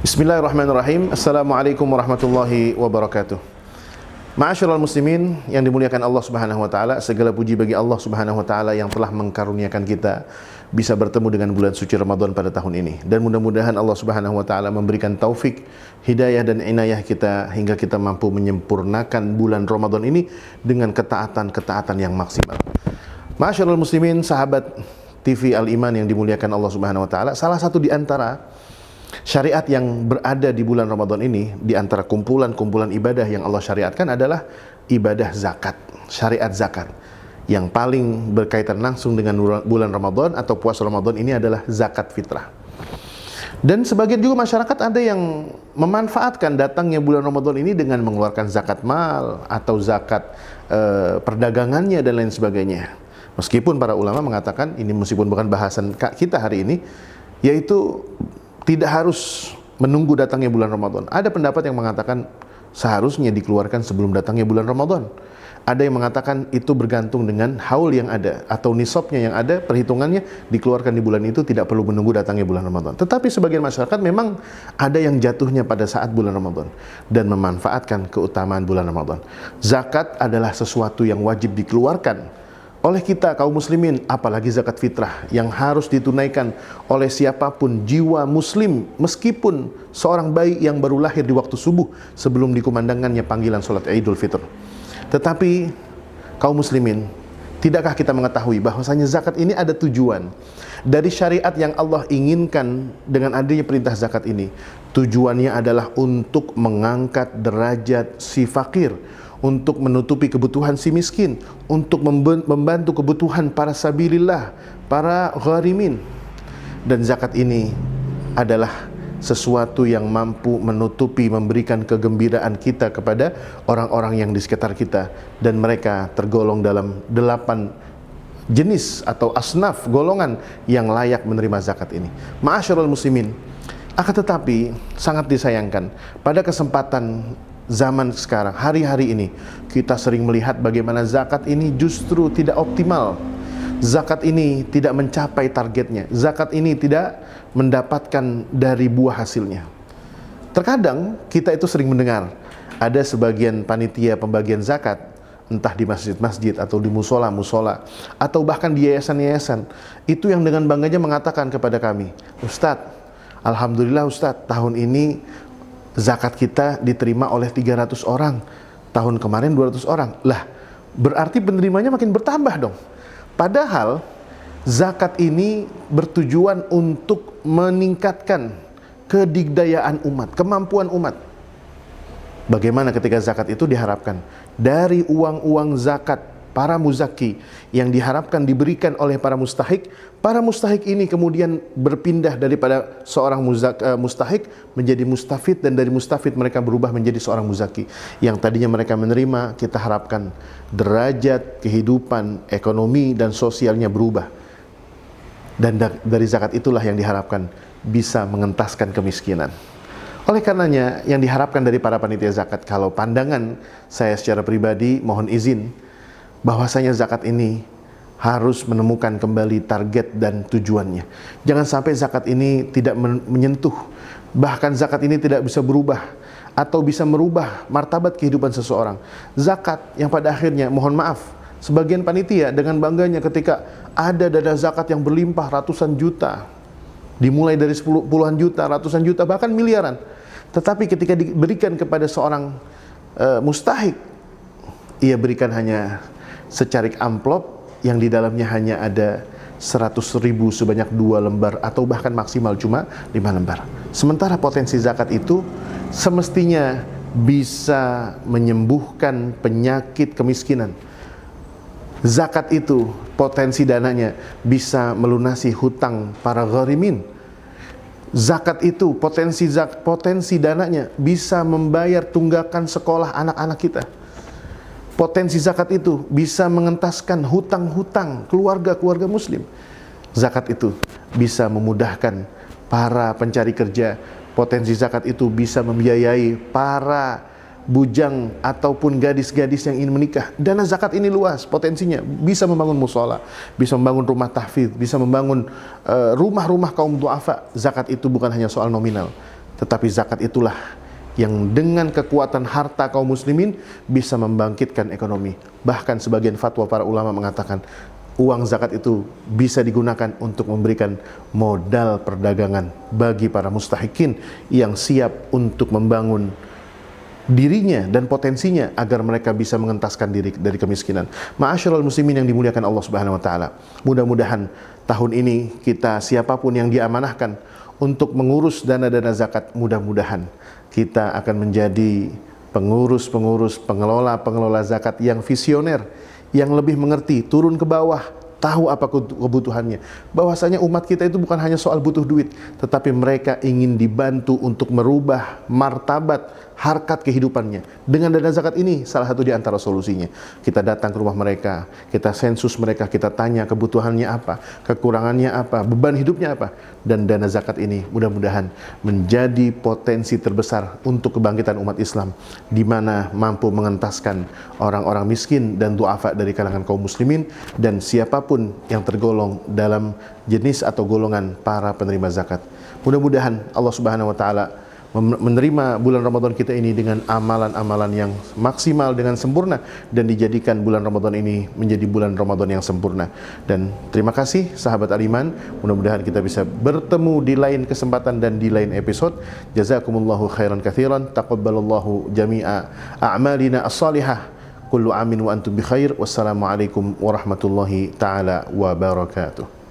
Bismillahirrahmanirrahim. Assalamualaikum warahmatullahi wabarakatuh. Ma'asyiral muslimin yang dimuliakan Allah Subhanahu wa taala, segala puji bagi Allah Subhanahu wa taala yang telah mengkaruniakan kita bisa bertemu dengan bulan suci Ramadan pada tahun ini. Dan mudah-mudahan Allah Subhanahu wa taala memberikan taufik, hidayah dan inayah kita hingga kita mampu menyempurnakan bulan Ramadan ini dengan ketaatan-ketaatan yang maksimal. Ma'asyiral muslimin, sahabat TV Al-Iman yang dimuliakan Allah Subhanahu wa taala, salah satu di antara syariat yang berada di bulan Ramadan ini, di antara kumpulan-kumpulan ibadah yang Allah syariatkan adalah ibadah zakat, syariat zakat. Yang paling berkaitan langsung dengan bulan Ramadan atau puasa Ramadan ini adalah zakat fitrah. Dan sebagian juga masyarakat ada yang memanfaatkan datangnya bulan Ramadan ini dengan mengeluarkan zakat mal atau zakat perdagangannya dan lain sebagainya. Meskipun para ulama mengatakan, ini meskipun bukan bahasan kita hari ini, yaitu tidak harus menunggu datangnya bulan Ramadan. Ada pendapat yang mengatakan seharusnya dikeluarkan sebelum datangnya bulan Ramadan. Ada yang mengatakan itu bergantung dengan haul yang ada atau nisabnya yang ada, perhitungannya dikeluarkan di bulan itu, tidak perlu menunggu datangnya bulan Ramadan. Tetapi sebagian masyarakat memang ada yang jatuhnya pada saat bulan Ramadan dan memanfaatkan keutamaan bulan Ramadan. Zakat adalah sesuatu yang wajib dikeluarkan oleh kita kaum muslimin, apalagi zakat fitrah yang harus ditunaikan oleh siapapun jiwa muslim, meskipun seorang bayi yang baru lahir di waktu subuh sebelum dikumandangkannya panggilan sholat Idul Fitr. Tetapi kaum muslimin, tidakkah kita mengetahui bahwasanya zakat ini ada tujuan dari syariat yang Allah inginkan dengan adanya perintah zakat ini? Tujuannya adalah untuk mengangkat derajat si fakir, untuk menutupi kebutuhan si miskin, untuk membantu kebutuhan para sabilillah, para gharimin. Dan zakat ini adalah sesuatu yang mampu menutupi, memberikan kegembiraan kita kepada orang-orang yang di sekitar kita, dan mereka tergolong dalam 8 jenis atau asnaf, golongan yang layak menerima zakat ini. Ma'asyiral muslimin, akan tetapi sangat disayangkan pada kesempatan zaman sekarang, hari-hari ini, kita sering melihat bagaimana zakat ini justru tidak optimal. Zakat ini tidak mencapai targetnya. Zakat ini tidak mendapatkan dari buah hasilnya. Terkadang kita itu sering mendengar ada sebagian panitia pembagian zakat, entah di masjid-masjid atau di musola-musola atau bahkan di yayasan-yayasan, itu yang dengan bangganya mengatakan kepada kami, "Ustadz, alhamdulillah Ustadz, tahun ini zakat kita diterima oleh 300 orang, tahun kemarin 200 orang. Lah, berarti penerimanya makin bertambah dong." Padahal zakat ini bertujuan untuk meningkatkan kedigdayaan umat, kemampuan umat. Bagaimana ketika zakat itu diharapkan dari uang-uang zakat para muzaki yang diharapkan diberikan oleh para mustahik ini kemudian berpindah daripada seorang mustahik menjadi mustafid, dan dari mustafid mereka berubah menjadi seorang muzaki. Yang tadinya mereka menerima, kita harapkan derajat kehidupan, ekonomi dan sosialnya berubah. Dan dari zakat itulah yang diharapkan bisa mengentaskan kemiskinan. Oleh karenanya yang diharapkan dari para panitia zakat, kalau pandangan saya secara pribadi, mohon izin, bahwasanya zakat ini harus menemukan kembali target dan tujuannya. Jangan sampai zakat ini tidak menyentuh, bahkan zakat ini tidak bisa berubah atau bisa merubah martabat kehidupan seseorang. Zakat yang pada akhirnya, mohon maaf, sebagian panitia dengan bangganya ketika ada dana zakat yang berlimpah ratusan juta, dimulai dari puluhan juta, ratusan juta, bahkan miliaran. Tetapi ketika diberikan kepada seorang mustahik, ia berikan hanya secarik amplop yang di dalamnya hanya ada 100.000 sebanyak 2 lembar atau bahkan maksimal cuma 5 lembar. Sementara potensi zakat itu semestinya bisa menyembuhkan penyakit kemiskinan. Zakat itu potensi dananya bisa melunasi hutang para gharimin. Zakat itu potensi dananya bisa membayar tunggakan sekolah anak-anak kita. Potensi zakat itu bisa mengentaskan hutang-hutang keluarga-keluarga muslim. Zakat itu bisa memudahkan para pencari kerja. Potensi zakat itu bisa membiayai para bujang ataupun gadis-gadis yang ingin menikah. Dana zakat ini luas potensinya, bisa membangun musola, bisa membangun rumah tahfidz, bisa membangun rumah-rumah kaum duafa. Zakat itu bukan hanya soal nominal, Tetapi zakat itulah yang dengan kekuatan harta kaum muslimin bisa membangkitkan ekonomi. Bahkan sebagian fatwa para ulama mengatakan uang zakat itu bisa digunakan untuk memberikan modal perdagangan bagi para mustahikin yang siap untuk membangun dirinya dan potensinya agar mereka bisa mengentaskan diri dari kemiskinan. Ma'asyiral muslimin yang dimuliakan Allah Subhanahu wa taala. Mudah-mudahan tahun ini kita, siapapun yang diamanahkan untuk mengurus dana-dana zakat, mudah-mudahan kita akan menjadi pengurus-pengurus, pengelola-pengelola zakat yang visioner, yang lebih mengerti, turun ke bawah, tahu apa kebutuhannya. Bahwasanya umat kita itu bukan hanya soal butuh duit, tetapi mereka ingin dibantu untuk merubah martabat, harkat kehidupannya. Dengan dana zakat ini salah satu di antara solusinya. Kita datang ke rumah mereka, kita sensus mereka, kita tanya kebutuhannya apa, kekurangannya apa, beban hidupnya apa. Dan dana zakat ini mudah-mudahan menjadi potensi terbesar untuk kebangkitan umat Islam, di mana mampu mengentaskan orang-orang miskin dan duafa dari kalangan kaum muslimin, dan siapapun yang tergolong dalam jenis atau golongan para penerima zakat. Mudah-mudahan Allah Subhanahu wa taala menerima bulan Ramadan kita ini dengan amalan-amalan yang maksimal dengan sempurna, dan dijadikan bulan Ramadan ini menjadi bulan Ramadan yang sempurna. Dan terima kasih sahabat Al-Iman, mudah-mudahan kita bisa bertemu di lain kesempatan dan di lain episode. Jazakumullahu khairan katsiran, taqabbalallahu jami'a a'malina as-salihah. Kullu amin wa antum bi khair. Wassalamualaikum warahmatullahi taala wabarakatuh.